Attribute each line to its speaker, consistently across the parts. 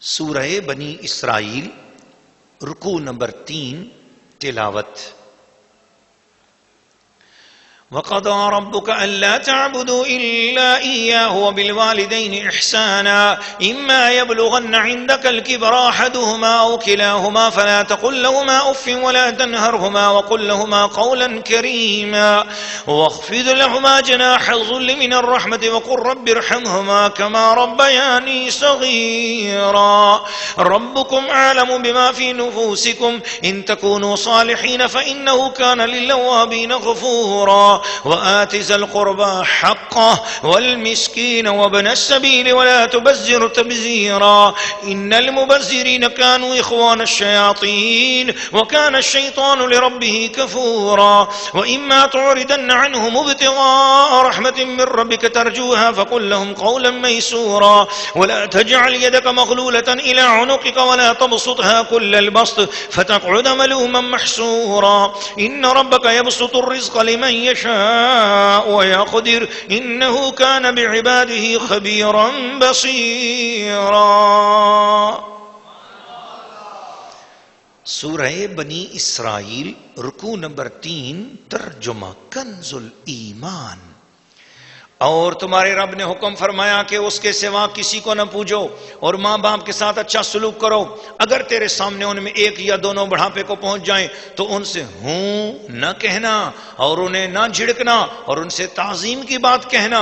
Speaker 1: سورہ بنی اسرائیل رکوع نمبر 3 تلاوت۔ وَقَضَىٰ رَبُّكَ أَلَّا تَعْبُدُوا إِلَّا إِيَّاهُ وَبِالْوَالِدَيْنِ إِحْسَانًا إِمَّا يَبْلُغَنَّ عِندَكَ الْكِبَرَ أَحَدُهُمَا أَوْ كِلَاهُمَا فَلَا تَقُل لَّهُمَا أُفٍّ وَلَا تَنْهَرْهُمَا وَقُل لَّهُمَا قَوْلًا كَرِيمًا وَاخْفِضْ لَهُمَا جَنَاحَ الذُّلِّ مِنَ الرَّحْمَةِ وَقُل رَّبِّ ارْحَمْهُمَا كَمَا رَبَّيَانِي صَغِيرًا رَّبُّكُمْ أَعْلَمُ بِمَا فِي نُفُوسِكُمْ إِن تَكُونُوا صَالِحِينَ فَإِنَّهُ كَانَ لِلْأَوَّابِينَ غَفُورًا وآت ذا القربى حقه والمسكين وابن السبيل ولا تبذر تبذيرا إن المبذرين كانوا إخوان الشياطين وكان الشيطان لربه كفورا وإما تعرضن عنهم ابتغاء رحمة من ربك ترجوها فقل لهم قولا ميسورا ولا تجعل يدك مغلولة إلى عنقك ولا تبسطها كل البسط فتقعد ملوما محسورا إن ربك يبسط الرزق لمن يشاء ويقدر إنه كان بعباده خبيرا بصيرا۔ سورہ بنی اسرائیل رکوع نمبر 3 ترجمہ کنز الایمان۔ اور تمہارے رب نے حکم فرمایا کہ اس کے سوا کسی کو نہ پوجو اور ماں باپ کے ساتھ اچھا سلوک کرو، اگر تیرے سامنے ان میں ایک یا دونوں بڑھاپے کو پہنچ جائیں تو ان سے ہوں نہ کہنا اور انہیں نہ جھڑکنا اور ان سے تعظیم کی بات کہنا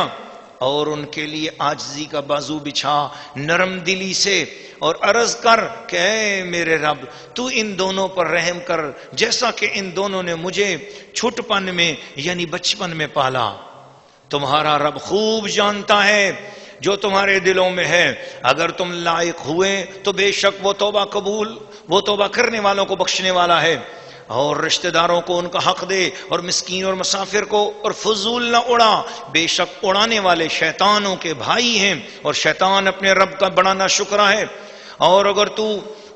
Speaker 1: اور ان کے لیے عاجزی کا بازو بچھا نرم دلی سے اور عرض کر کہ اے میرے رب تو ان دونوں پر رحم کر جیسا کہ ان دونوں نے مجھے چھوٹپن میں یعنی بچپن میں پالا۔ تمہارا رب خوب جانتا ہے جو تمہارے دلوں میں ہے، اگر تم لائق ہوئے تو بے شک وہ توبہ کرنے والوں کو بخشنے والا ہے۔ اور رشتہ داروں کو ان کا حق دے اور مسکین اور مسافر کو اور فضول نہ اڑا، بے شک اڑانے والے شیطانوں کے بھائی ہیں اور شیطان اپنے رب کا بڑا ناشکرا ہے۔ اور اگر تو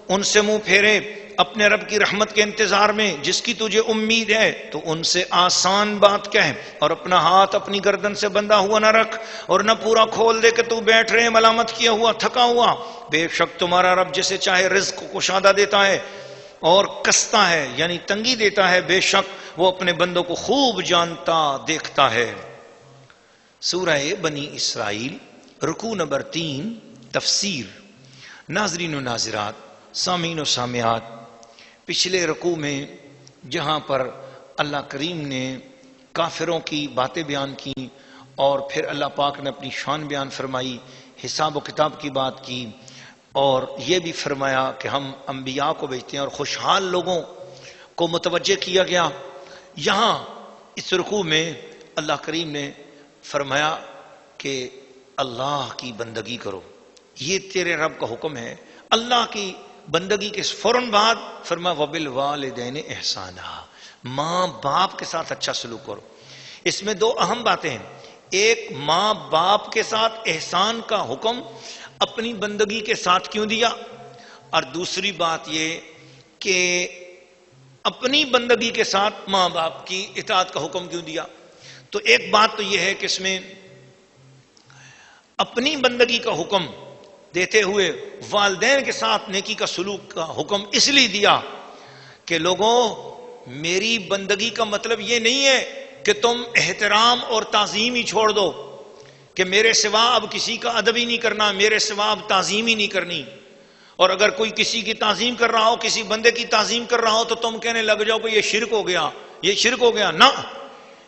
Speaker 1: ان سے منہ پھیرے اپنے رب کی رحمت کے انتظار میں جس کی تجھے امید ہے تو ان سے آسان بات کہہ اور اپنا ہاتھ اپنی گردن سے بندھا ہوا نہ رکھ اور نہ پورا کھول دے کہ تو بیٹھ رہے ملامت کیا ہوا تھکا ہوا۔ بے شک تمہارا رب جسے چاہے رزق کو کشادہ دیتا ہے اور کستا ہے یعنی تنگی دیتا ہے، بے شک وہ اپنے بندوں کو خوب جانتا دیکھتا ہے۔ سورہ بنی اسرائیل رکوع نمبر 3 تفسیر۔ ناظرین و ناظرات، سامعین و سامعات، پچھلے رکوع میں جہاں پر اللہ کریم نے کافروں کی باتیں بیان کی اور پھر اللہ پاک نے اپنی شان بیان فرمائی، حساب و کتاب کی بات کی اور یہ بھی فرمایا کہ ہم انبیاء کو بھیجتے ہیں اور خوشحال لوگوں کو متوجہ کیا گیا، یہاں اس رکوع میں اللہ کریم نے فرمایا کہ اللہ کی بندگی کرو، یہ تیرے رب کا حکم ہے۔ اللہ کی بندگی کے فوراً بعد فرمایا وبالوالدین احسانا، ماں باپ کے ساتھ اچھا سلوک کرو۔ اس میں دو اہم باتیں ہیں، ایک ماں باپ کے ساتھ احسان کا حکم اپنی بندگی کے ساتھ کیوں دیا، اور دوسری بات یہ کہ اپنی بندگی کے ساتھ ماں باپ کی اطاعت کا حکم کیوں دیا۔ تو ایک بات تو یہ ہے کہ اس میں اپنی بندگی کا حکم دیتے ہوئے والدین کے ساتھ نیکی کا سلوک کا حکم اس لیے دیا کہ لوگوں میری بندگی کا مطلب یہ نہیں ہے کہ تم احترام اور تعظیم ہی چھوڑ دو کہ میرے سوا اب کسی کا ادب ہی نہیں کرنا، میرے سوا اب تعظیم ہی نہیں کرنی، اور اگر کوئی کسی کی تعظیم کر رہا ہو، کسی بندے کی تعظیم کر رہا ہو تو تم کہنے لگ جاؤ کہ یہ شرک ہو گیا، یہ شرک ہو گیا۔ نہ،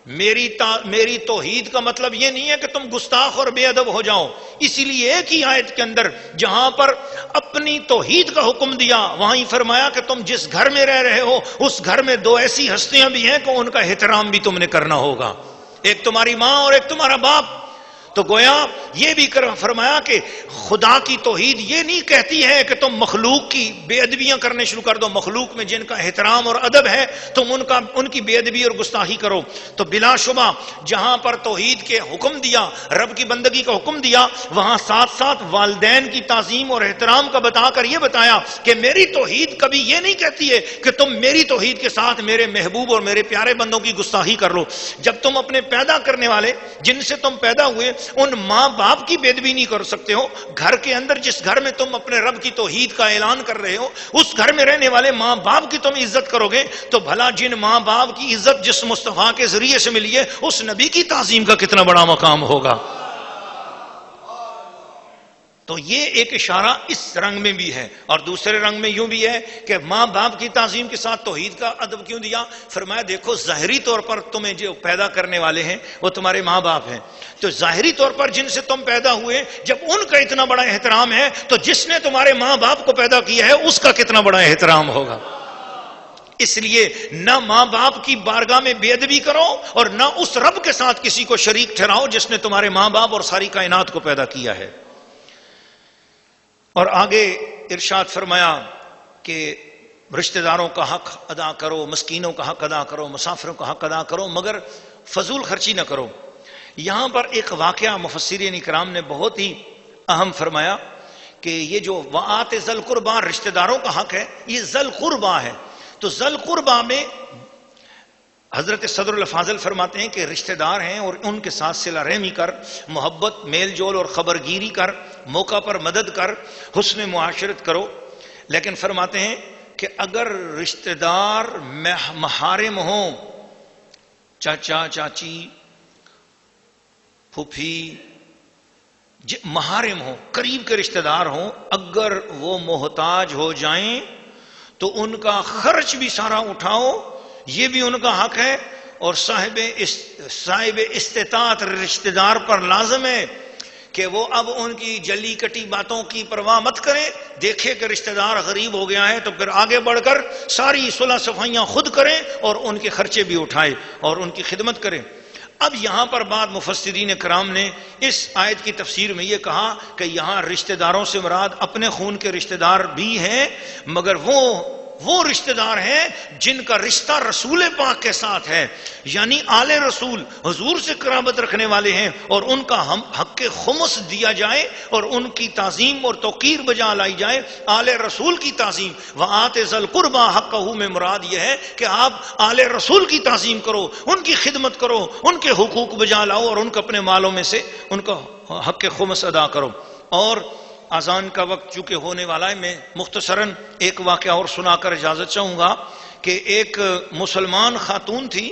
Speaker 1: میری توحید کا مطلب یہ نہیں ہے کہ تم گستاخ اور بے ادب ہو جاؤ۔ اسی لیے ایک ہی آیت کے اندر جہاں پر اپنی توحید کا حکم دیا وہاں ہی فرمایا کہ تم جس گھر میں رہ رہے ہو اس گھر میں دو ایسی ہستیاں بھی ہیں کہ ان کا احترام بھی تم نے کرنا ہوگا، ایک تمہاری ماں اور ایک تمہارا باپ۔ تو گویا یہ بھی فرمایا کہ خدا کی توحید یہ نہیں کہتی ہے کہ تم مخلوق کی بے ادبیاں کرنے شروع کر دو، مخلوق میں جن کا احترام اور ادب ہے تم ان کی بے ادبی اور گستاخی کرو۔ تو بلا شبہ جہاں پر توحید کے حکم دیا، رب کی بندگی کا حکم دیا، وہاں ساتھ ساتھ والدین کی تعظیم اور احترام کا بتا کر یہ بتایا کہ میری توحید کبھی یہ نہیں کہتی ہے کہ تم میری توحید کے ساتھ میرے محبوب اور میرے پیارے بندوں کی گستاخی کر لو۔ جب تم اپنے پیدا کرنے والے جن سے تم پیدا ہوئے ان ماں باپ کی بے ادبی نہیں کر سکتے ہو؟ گھر کے اندر جس گھر میں تم اپنے رب کی توحید کا اعلان کر رہے ہو، اس گھر میں رہنے والے ماں باپ کی تم عزت کرو گے تو بھلا جن ماں باپ کی عزت جس مصطفیٰ کے ذریعے سے ملی ہے، اس نبی کی تعظیم کا کتنا بڑا مقام ہوگا۔ تو یہ ایک اشارہ اس رنگ میں بھی ہے، اور دوسرے رنگ میں یوں بھی ہے کہ ماں باپ کی تعظیم کے ساتھ توحید کا ادب کیوں دیا؟ فرمایا دیکھو ظاہری طور پر تمہیں جو پیدا کرنے والے ہیں وہ تمہارے ماں باپ ہیں، تو ظاہری طور پر جن سے تم پیدا ہوئے جب ان کا اتنا بڑا احترام ہے تو جس نے تمہارے ماں باپ کو پیدا کیا ہے اس کا کتنا بڑا احترام ہوگا۔ اس لیے نہ ماں باپ کی بارگاہ میں بے ادبی کرو اور نہ اس رب کے ساتھ کسی کو شریک ٹھہراؤ جس نے تمہارے ماں باپ اور ساری کائنات کو پیدا کیا ہے۔ اور آگے ارشاد فرمایا کہ رشتہ داروں کا حق ادا کرو، مسکینوں کا حق ادا کرو، مسافروں کا حق ادا کرو، مگر فضول خرچی نہ کرو۔ یہاں پر ایک واقعہ مفسرین اکرام نے بہت ہی اہم فرمایا کہ یہ جو وآت ذی القربیٰ رشتہ داروں کا حق ہے، یہ ذی القربیٰ ہے۔ تو ذی القربیٰ میں حضرت صدر الفاضل فرماتے ہیں کہ رشتہ دار ہیں اور ان کے ساتھ صلہ رحمی کر، محبت، میل جول اور خبرگیری کر، موقع پر مدد کر، حسن معاشرت کرو۔ لیکن فرماتے ہیں کہ اگر رشتہ دار محارم ہوں، چاچا چاچی پھوپھی محارم ہوں، قریب کے رشتہ دار ہوں، اگر وہ محتاج ہو جائیں تو ان کا خرچ بھی سارا اٹھاؤ، یہ بھی ان کا حق ہے۔ اور صاحب استطاعت رشتہ دار پر لازم ہے کہ وہ اب ان کی جلی کٹی باتوں کی پرواہ مت کریں، دیکھے کہ رشتہ دار غریب ہو گیا ہے تو پھر آگے بڑھ کر ساری صلح صفائیاں خود کریں اور ان کے خرچے بھی اٹھائے اور ان کی خدمت کریں۔ اب یہاں پر بعد مفسرین کرام نے اس آیت کی تفسیر میں یہ کہا کہ یہاں رشتہ داروں سے مراد اپنے خون کے رشتہ دار بھی ہیں، مگر وہ رشتہ دار ہیں جن کا رشتہ رسول پاک کے ساتھ ہے، یعنی آل رسول حضور سے قرابت رکھنے والے ہیں، اور ان کا حق خمس دیا جائے اور ان کی تعظیم اور توقیر بجا لائی جائے۔ آل رسول کی تعظیم وآت ذی القربیٰ حقہ میں مراد یہ ہے کہ آپ آل رسول کی تعظیم کرو، ان کی خدمت کرو، ان کے حقوق بجا لاؤ اور ان کو اپنے مالوں میں سے ان کا حق خمس ادا کرو۔ اور اذان کا وقت چونکہ ہونے والا ہے، میں مختصراً ایک واقعہ اور سنا کر اجازت چاہوں گا کہ ایک مسلمان خاتون تھی،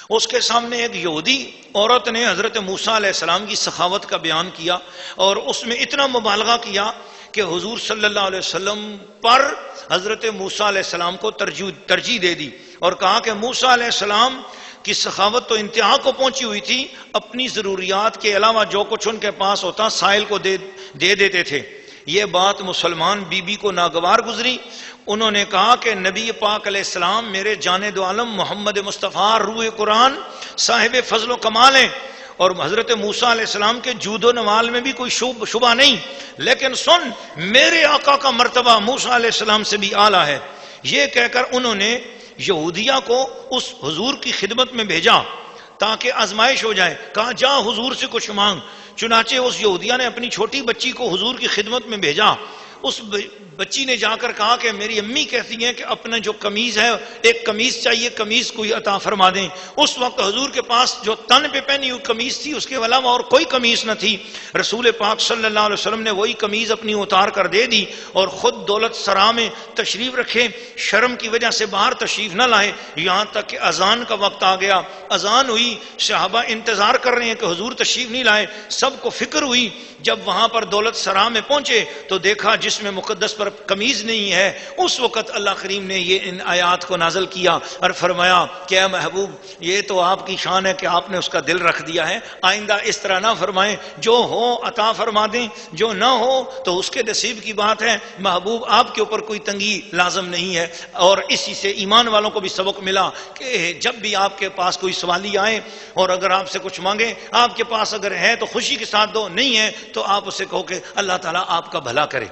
Speaker 1: اس کے سامنے ایک یہودی عورت نے حضرت موسیٰ علیہ السلام کی سخاوت کا بیان کیا اور اس میں اتنا مبالغہ کیا کہ حضور صلی اللہ علیہ وسلم پر حضرت موسیٰ علیہ السلام کو ترجیح دے دی اور کہا کہ موسیٰ علیہ السلام کی سخاوت تو انتہا کو پہنچی ہوئی تھی، اپنی ضروریات کے علاوہ جو کچھ ان کے پاس ہوتا سائل کو دے دیتے تھے۔ یہ بات مسلمان بی بی کو ناگوار گزری، انہوں نے کہا کہ نبی پاک علیہ السلام میرے جانے دو عالم محمد مصطفیٰ روح قرآن صاحب فضل و کمال ہیں، اور حضرت موسیٰ علیہ السلام کے جود و نوال میں بھی کوئی شبہ نہیں، لیکن سن میرے آقا کا مرتبہ موسیٰ علیہ السلام سے بھی اعلیٰ ہے۔ یہ کہہ کر انہوں نے یہودیہ کو اس حضور کی خدمت میں بھیجا تاکہ آزمائش ہو جائے، کہا جا حضور سے کچھ مانگ۔ چنانچہ اس یہودیہ نے اپنی چھوٹی بچی کو حضور کی خدمت میں بھیجا۔ اس بچی نے جا کر کہا کہ میری امی کہتی ہیں کہ اپنا جو قمیض ہے، ایک قمیض چاہیے، قمیض کوئی عطا فرما دیں۔ اس وقت حضور کے پاس جو تن پہ پہنی ہوئی قمیض تھی اس کے علاوہ اور کوئی قمیض نہ تھی۔ رسول پاک صلی اللہ علیہ وسلم نے وہی قمیض اپنی اتار کر دے دی اور خود دولت سرا میں تشریف رکھے، شرم کی وجہ سے باہر تشریف نہ لائے، یہاں تک کہ اذان کا وقت آ گیا۔ اذان ہوئی، صحابہ انتظار کر رہے ہیں کہ حضور تشریف نہیں لائے، سب کو فکر ہوئی۔ جب وہاں پر دولت سرا میں پہنچے تو دیکھا جس میں مقدس پر قمیض نہیں ہے۔ اس وقت اللہ کریم نے یہ ان آیات کو نازل کیا اور فرمایا کہ اے محبوب، یہ تو آپ کی شان ہے کہ آپ نے اس کا دل رکھ دیا ہے، آئندہ اس طرح نہ فرمائیں، جو ہو عطا فرما دیں، جو نہ ہو تو اس کے نصیب کی بات ہے۔ محبوب آپ کے اوپر کوئی تنگی لازم نہیں ہے۔ اور اسی سے ایمان والوں کو بھی سبق ملا کہ جب بھی آپ کے پاس کوئی سوالی آئے اور اگر آپ سے کچھ مانگے، آپ کے پاس اگر ہے تو خوشی کے ساتھ دو، نہیں ہے تو آپ اسے کہو کہ اللہ تعالیٰ آپ کا بھلا کرے۔